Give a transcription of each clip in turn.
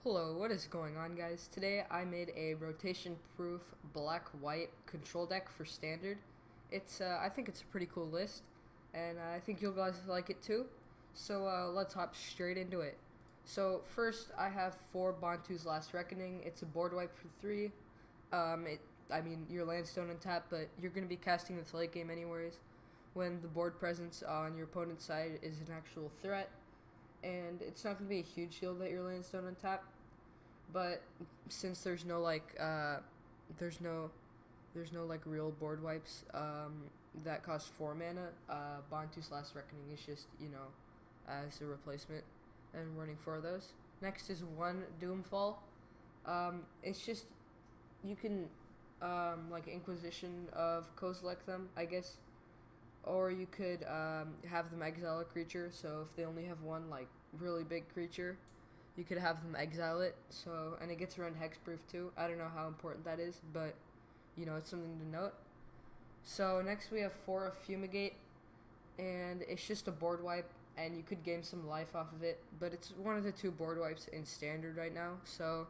Hello, what is going on, guys? Today I made a rotation-proof black-white control deck for standard. I think it's a pretty cool list, and I think you'll guys like it too. So let's hop straight into it. So first, I have 4 Bontu's Last Reckoning. It's a board wipe for 3. Your land's don't untap, but you're going to be casting this late game anyways, when the board presence on your opponent's side is an actual threat. And it's not going to be a huge shield that your lands don't untap, but since there's no real board wipes that cost 4 mana, Bontu's Last Reckoning is just, as a replacement, and running 4 of those. Next is 1 Doomfall. It's just, you can Inquisition of Kozilek them, I guess. Or you could have them exile a creature, so if they only have one really big creature, you could have them exile it. And it gets around hexproof too. I don't know how important that is, but it's something to note. So next we have 4 of Fumigate, and it's just a board wipe, and you could gain some life off of it, but it's one of the 2 board wipes in standard right now, so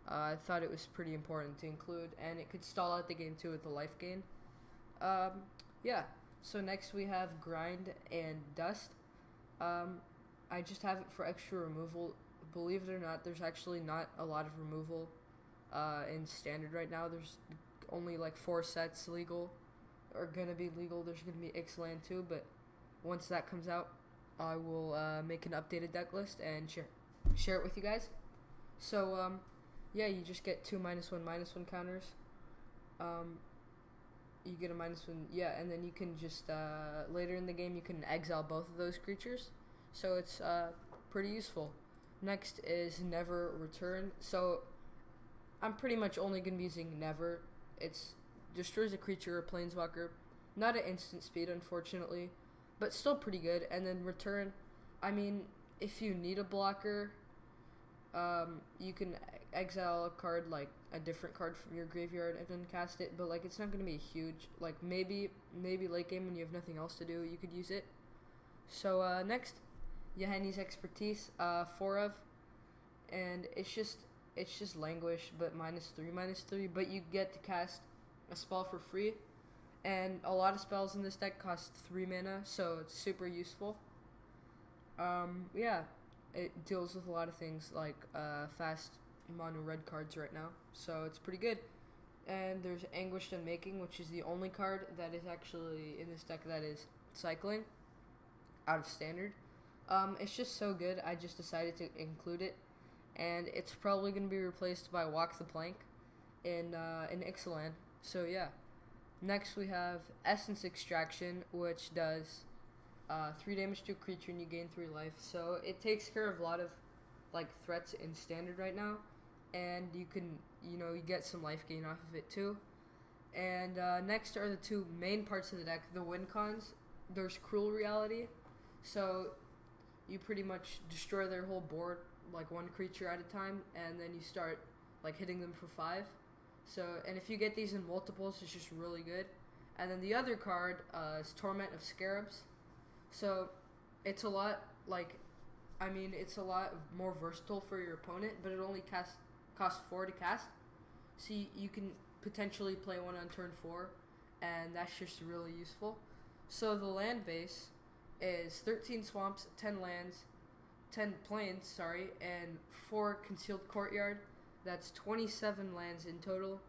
I thought it was pretty important to include, and it could stall out the game too with the life gain. Yeah. So next we have Grind and Dust. I just have it for extra removal. Believe it or not, there's actually not a lot of removal in standard right now. There's only 4 sets legal, or gonna be legal. There's gonna be Ixalan too, but once that comes out, I will make an updated deck list and share it with you guys. So yeah, you just get 2 -1/-1 counters. You get a -1, yeah, and then you can just, later in the game, you can exile both of those creatures, so it's, pretty useful. Next is Never Return. So, I'm pretty much only going to be using Never. It's destroys a creature or planeswalker, not at instant speed, unfortunately, but still pretty good. And then Return, if you need a blocker, you can exile a card, a different card from your graveyard, and then cast it, but it's not going to be huge. Maybe late game when you have nothing else to do, you could use it. So next, Yahenni's Expertise, 4 of, and it's just Languish, but -3/-3, but you get to cast a spell for free, and a lot of spells in this deck cost 3 mana, so it's super useful. Yeah. It deals with a lot of things fast mono red cards right now, so it's pretty good. And there's Anguished Unmaking, which is the only card that is actually in this deck that is cycling out of standard. It's just so good, I just decided to include it, and it's probably going to be replaced by Walk the Plank in Ixalan. So yeah. Next we have Essence Extraction, which does 3 damage to a creature and you gain 3 life. So it takes care of a lot of threats in standard right now, and you can you get some life gain off of it too. And next are the 2 main parts of the deck, the win cons. There's Cruel Reality, so you pretty much destroy their whole board 1 creature at a time, and then you start hitting them for 5. So, and if you get these in multiples, it's just really good. And then the other card is Torment of Scarabs. So, it's a lot it's a lot more versatile for your opponent, but it only costs 4 to cast. So you can potentially play one on turn 4, and that's just really useful. So the land base is 13 swamps, 10 plains, and 4 Concealed Courtyard. That's 27 lands in total.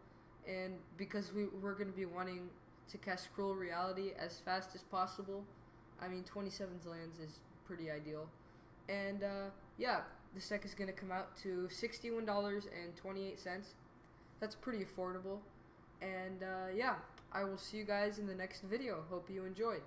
And because we're going to be wanting to cast Cruel Reality as fast as possible, 27 lands is pretty ideal. And yeah, this deck is going to come out to $61.28. That's pretty affordable. And yeah, I will see you guys in the next video. Hope you enjoyed.